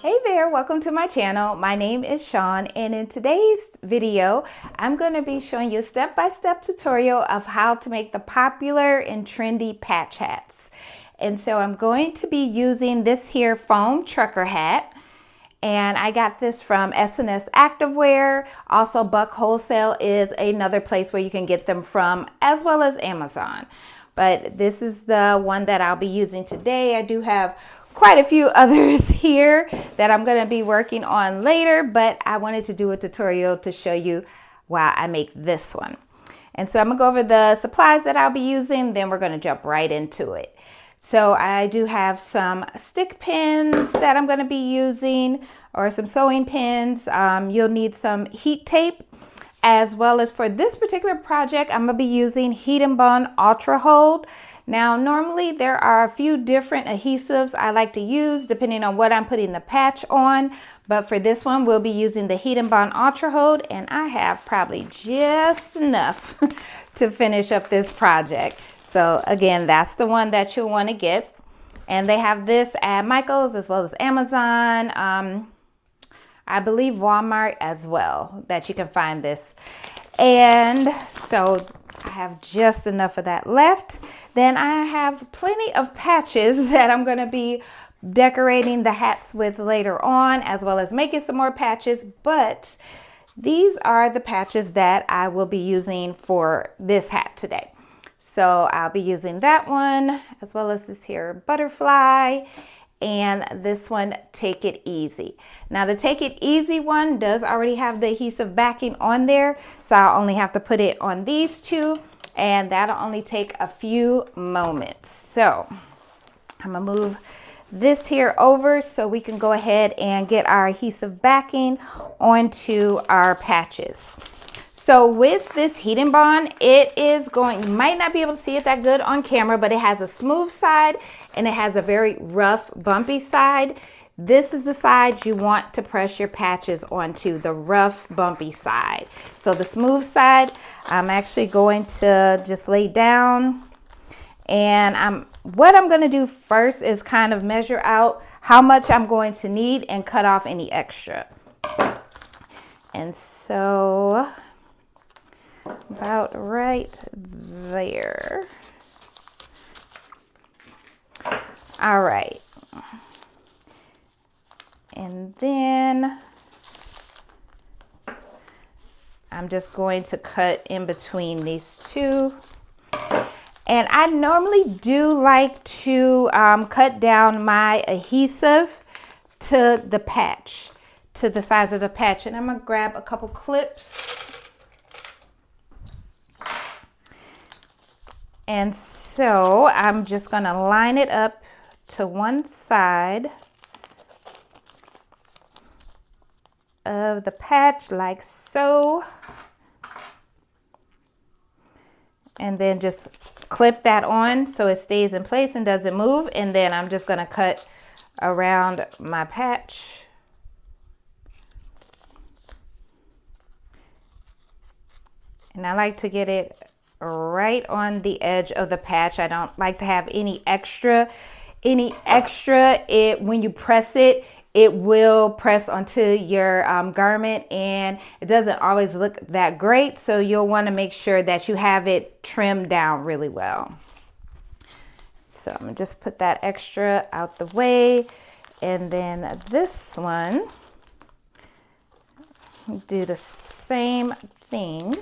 Hey there, welcome to my channel. My name is Sean, and in today's video, I'm going to be showing you a step-by-step tutorial of how to make the popular and trendy patch hats. And so I'm going to be using this here foam trucker hat, and I got this from S&S Activewear. Also, Buck Wholesale is another place where you can get them from, as well as Amazon. But this is the one that I'll be using today. I do have quite a few others here that I'm going to be working on later, but I wanted to do a tutorial to show you why I make this one. And so I'm gonna go over the supplies that I'll be using, then we're going to jump right into it. So I do have some stick pins that I'm going to be using, or some sewing pins. You'll need some heat tape, as well as for this particular project, I'm going to be using Heat and Bond Ultra Hold. Now, normally there are a few different adhesives I like to use depending on what I'm putting the patch on. But for this one, we'll be using the Heat and Bond Ultra Hold, and I have probably just enough to finish up this project. So again, that's the one that you'll want to get. And they have this at Michael's as well as Amazon. I believe Walmart as well, that you can find this. And so I have just enough of that left. Then I have plenty of patches that I'm going to be decorating the hats with later on, as well as making some more patches. But these are the patches that I will be using for this hat today. So I'll be using that one, as well as this here butterfly, and this one, Take It Easy. Now the Take It Easy one does already have the adhesive backing on there, so I'll only have to put it on these two, and that'll only take a few moments. So I'm gonna move this here over so we can go ahead and get our adhesive backing onto our patches. So with this Heat and Bond, it is going, you might not be able to see it that good on camera, but it has a smooth side and it has a very rough, bumpy side. This is the side you want to press your patches onto, the rough, bumpy side. So the smooth side, I'm actually going to just lay down, and what I'm going to do first is kind of measure out how much I'm going to need and cut off any extra. And so about right there. All right. And then I'm just going to cut in between these two. And I normally do like to cut down my adhesive to the patch, to the size of the patch. And I'm going to grab a couple clips. And so I'm just going to line it up to one side of the patch like so. And then just clip that on so it stays in place and doesn't move. And then I'm just going to cut around my patch. And I like to get it right on the edge of the patch. I don't like to have any extra. When you press it, it will press onto your garment, and it doesn't always look that great. So you'll want to make sure that you have it trimmed down really well. So I'm gonna just put that extra out the way. And then this one, do the same thing.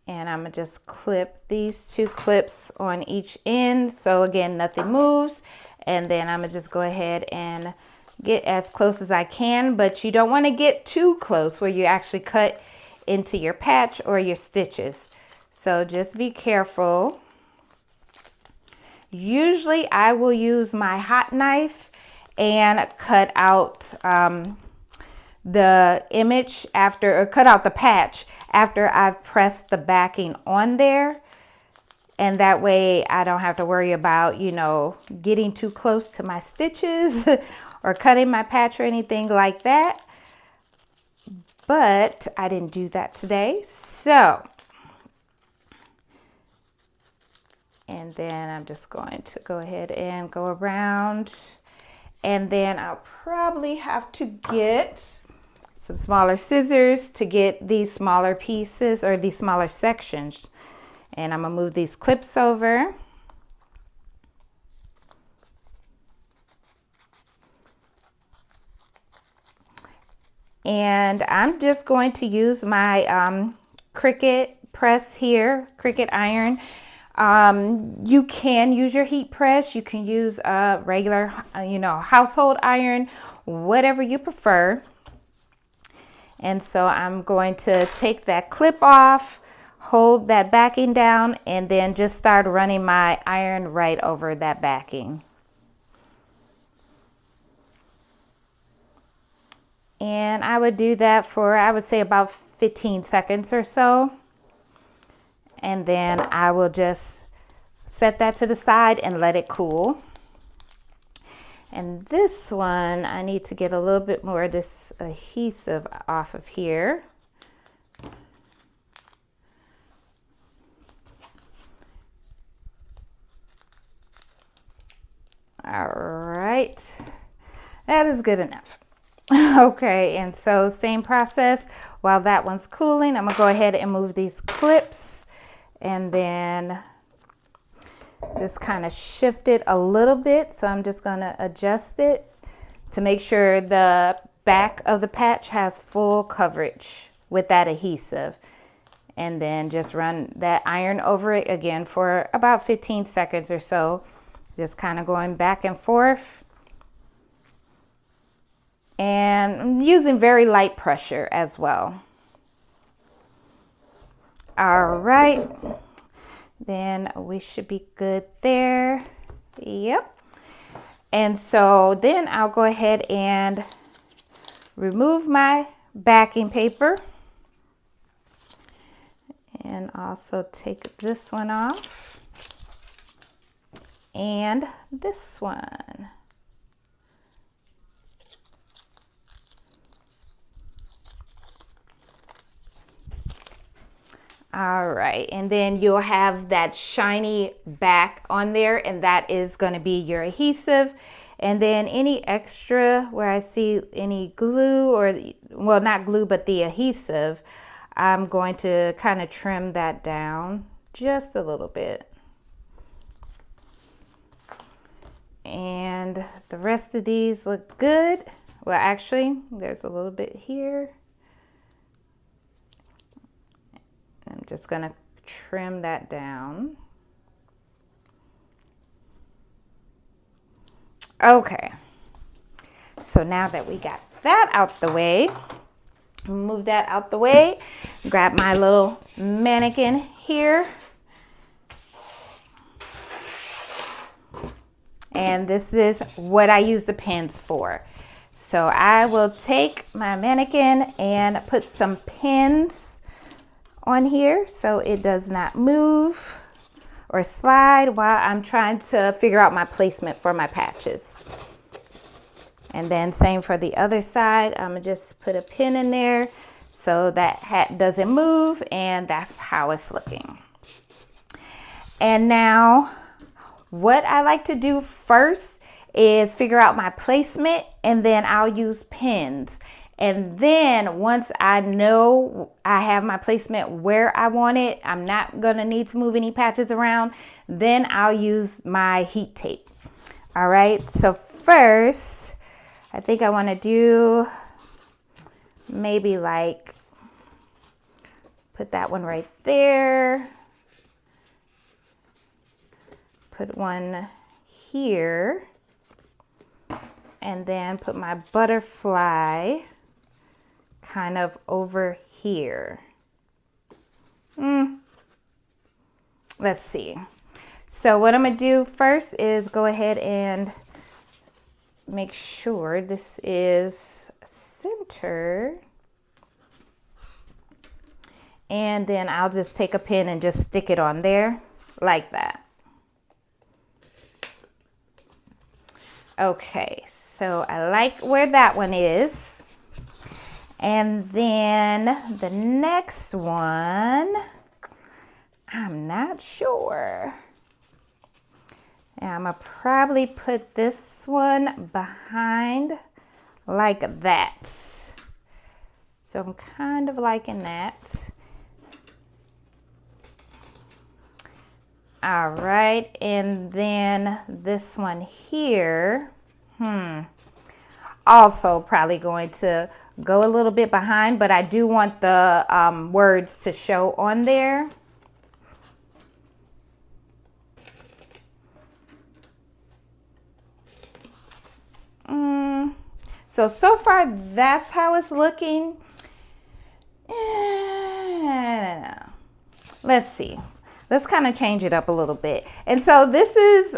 And I'm gonna just clip these two clips on each end. So again, nothing moves. And then I'm gonna just go ahead and get as close as I can, but you don't wanna get too close where you actually cut into your patch or your stitches. So just be careful. Usually I will use my hot knife and cut out the image after, or cut out the patch after I've pressed the backing on there. And that way I don't have to worry about, you know, getting too close to my stitches or cutting my patch or anything like that. But I didn't do that today. So And then I'm just going to go ahead and go around. And then I'll probably have to get some smaller scissors to get these smaller pieces or these smaller sections. And I'm gonna move these clips over. And I'm just going to use my Cricut press here, Cricut iron. You can use your heat press. You can use a regular, household iron, whatever you prefer. And so I'm going to take that clip off, hold that backing down, and then just start running my iron right over that backing. And I would do that for, I would say, about 15 seconds or so. And then I will just set that to the side and let it cool. And this one, I need to get a little bit more of this adhesive off of here. All right, that is good enough. Okay, and so same process. While that one's cooling, I'm gonna go ahead and move these clips, and then just kind of shift it a little bit. So I'm just gonna adjust it to make sure the back of the patch has full coverage with that adhesive. And then just run that iron over it again for about 15 seconds or so. Just kind of going back and forth. And I'm using very light pressure as well. All right. Then we should be good there. Yep. And so then I'll go ahead and remove my backing paper. And also take this one off. And this one. All right, and then you'll have that shiny back on there, and that is going to be your adhesive. And then any extra where I see any glue, or, well, not glue, but the adhesive, I'm going to kind of trim that down just a little bit. And the rest of these look good. Well, actually, there's a little bit here. I'm just gonna trim that down. Okay, so now that we got that out the way, move that out the way, grab my little mannequin here. And this is what I use the pins for. So I will take my mannequin and put some pins on here so it does not move or slide while I'm trying to figure out my placement for my patches. And then same for the other side. I'm gonna just put a pin in there so that hat doesn't move, and that's how it's looking. And now what I like to do first is figure out my placement, and then I'll use pins. And then once I know I have my placement where I want it, I'm not gonna need to move any patches around, then I'll use my heat tape. All right, so first, I think I wanna do maybe like, put that one right there. Put one here. And then put my butterfly kind of over here. Let's see. So what I'm gonna do first is go ahead and make sure this is center. And then I'll just take a pin and just stick it on there like that. Okay, so I like where that one is. And then the next one, I'm not sure. And I'm gonna probably put this one behind like that. So I'm kind of liking that. All right, and then this one here, also probably going to go a little bit behind, but I do want the words to show on there. So far that's how it's looking. Let's see. Let's kind of change it up a little bit. And so this is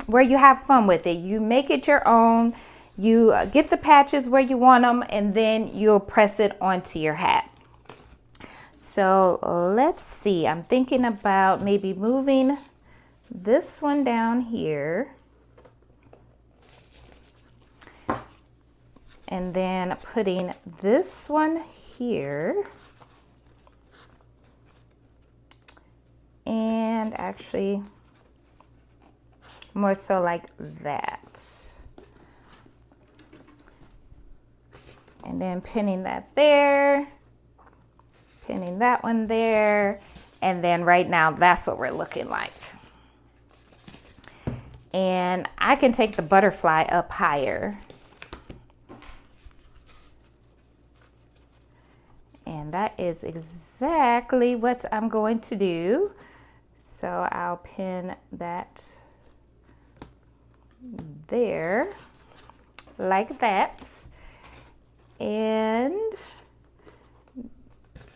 where you have fun with it. You make it your own. You get the patches where you want them, and then you'll press it onto your hat. So let's see. I'm thinking about maybe moving this one down here. And then putting this one here. And actually more so like that. And then pinning that there, pinning that one there, and then right now that's what we're looking like. And I can take the butterfly up higher. And that is exactly what I'm going to do. So I'll pin that there like that. And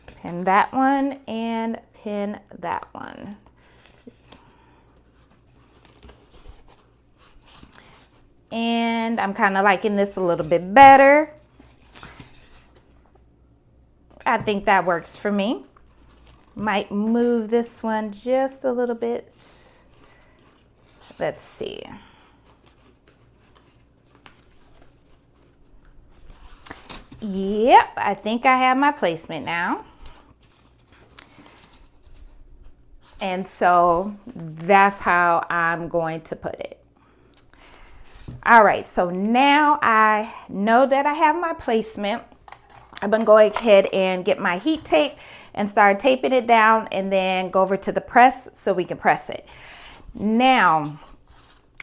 pin that one and pin that one. And I'm kind of liking this a little bit better. I think that works for me. Might move this one just a little bit. Let's see. Yep, I think I have my placement now. And so that's how I'm going to put it. All right, so now I know that I have my placement. I'm gonna go ahead and get my heat tape and start taping it down, and then go over to the press so we can press it. Now,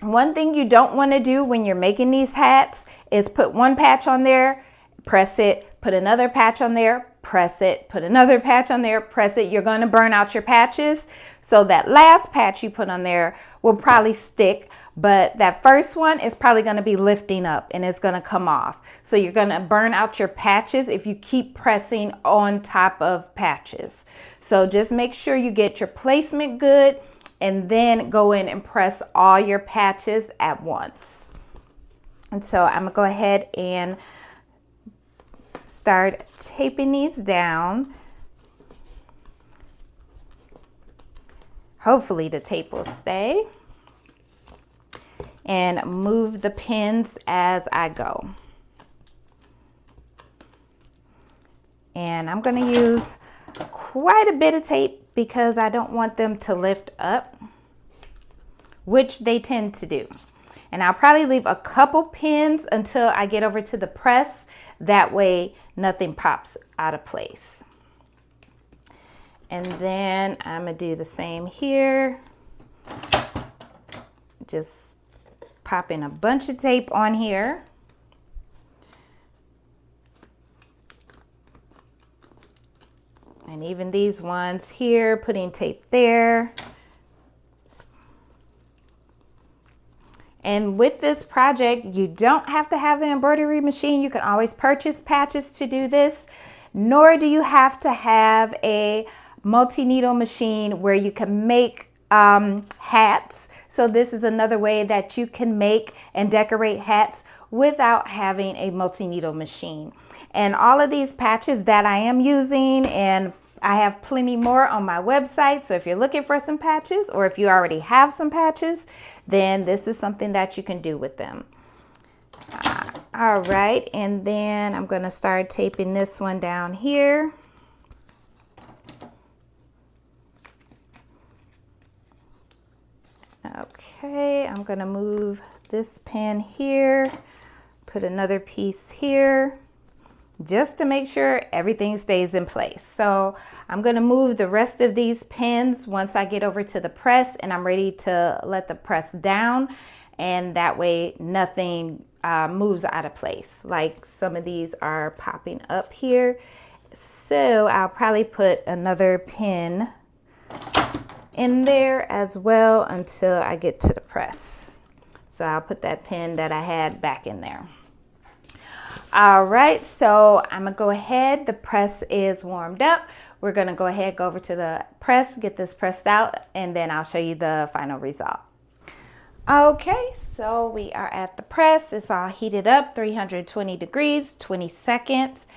one thing you don't want to do when you're making these hats is put one patch on there, press it, put another patch on there, press it, put another patch on there, press it. You're going to burn out your patches. So that last patch you put on there will probably stick, but that first one is probably going to be lifting up and it's going to come off. So you're going to burn out your patches if you keep pressing on top of patches. So just make sure you get your placement good and then go in and press all your patches at once. And so I'm going to go ahead and start taping these down. Hopefully the tape will stay. And move the pins as I go. And I'm going to use quite a bit of tape because I don't want them to lift up, which they tend to do. And I'll probably leave a couple pins until I get over to the press. That way nothing pops out of place. And then I'm going to do the same here. Just pop in a bunch of tape on here. And even these ones here, putting tape there. And with this project, you don't have to have an embroidery machine. You can always purchase patches to do this, nor do you have to have a multi-needle machine where you can make hats. So this is another way that you can make and decorate hats without having a multi-needle machine. And all of these patches that I am using, and I have plenty more on my website. So if you're looking for some patches, or if you already have some patches, then this is something that you can do with them. All right, and then I'm going to start taping this one down here. Okay, I'm gonna move this pin here, put another piece here, just to make sure everything stays in place. So I'm gonna move the rest of these pins once I get over to the press and I'm ready to let the press down, and that way nothing moves out of place. Like some of these are popping up here. So I'll probably put another pin in there as well until I get to the press. So I'll put that pin that I had back in there. All right, so I'm gonna go ahead. The press is warmed up. We're gonna go ahead, go over to the press, get this pressed out, and then I'll show you the final result. Okay, so we are at the press. It's all heated up, 320 degrees, 20 seconds.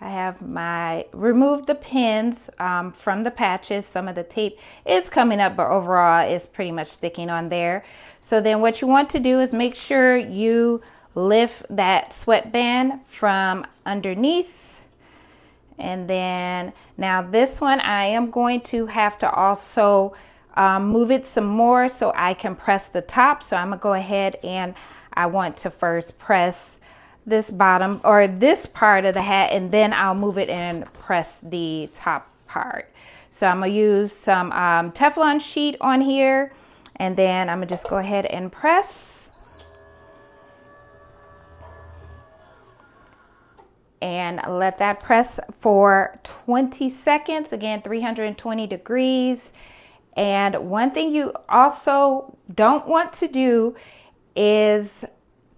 I have removed the pins from the patches. Some of the tape is coming up, but overall it's pretty much sticking on there. So then what you want to do is make sure you lift that sweatband from underneath. And then now this one, I am going to have to also move it some more so I can press the top. So I'm gonna go ahead and I want to first press this bottom or this part of the hat, and then I'll move it and press the top part. So I'm gonna use some Teflon sheet on here, and then I'm gonna just go ahead and press. And let that press for 20 seconds, again 320 degrees. And one thing you also don't want to do is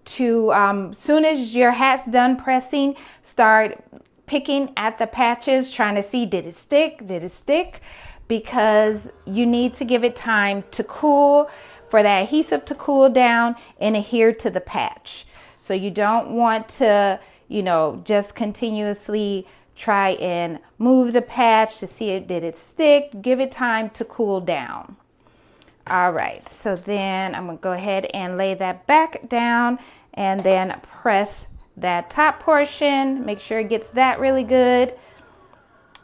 to, soon as your hat's done pressing, start picking at the patches, trying to see, did it stick? Because you need to give it time to cool, for that adhesive to cool down and adhere to the patch. So you don't want to, you know, just continuously try and move the patch to see it, did it stick? Give it time to cool down. All right, so then I'm gonna go ahead and lay that back down and then press that top portion. Make sure it gets that really good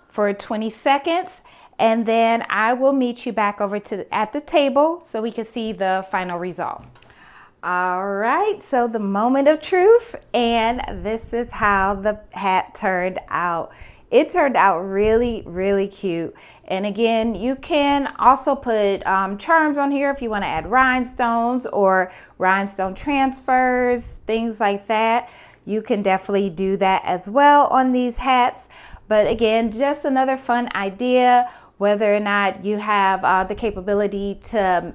for 20 seconds. And then I will meet you back over at the table so we can see the final result. All right, so the moment of truth, and this is how the hat turned out. It turned out really, really cute. And again, you can also put charms on here if you want to add rhinestones or rhinestone transfers, things like that. You can definitely do that as well on these hats. But again, just another fun idea, whether or not you have the capability to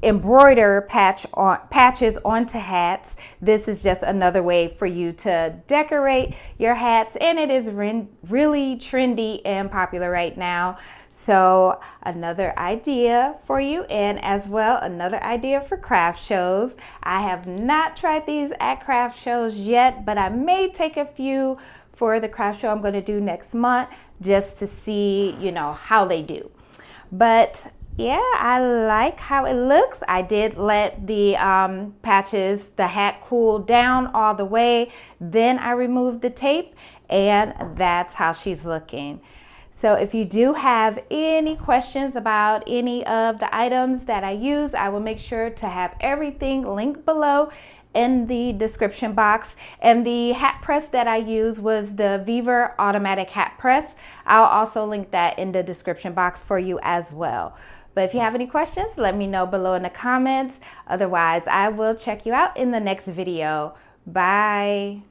embroider patches onto hats. This is just another way for you to decorate your hats, and it is really trendy and popular right now. So another idea for you, and as well another idea for craft shows. I have not tried these at craft shows yet, but I may take a few for the craft show I'm going to do next month just to see, you know, how they do. But yeah, I like how it looks. I did let the patches, the hat cool down all the way. Then I removed the tape, and that's how she's looking. So if you do have any questions about any of the items that I use, I will make sure to have everything linked below in the description box. And the hat press that I use was the Vevor automatic hat press. I'll also link that in the description box for you as well. But if you have any questions, let me know below in the comments. Otherwise, I will check you out in the next video. Bye.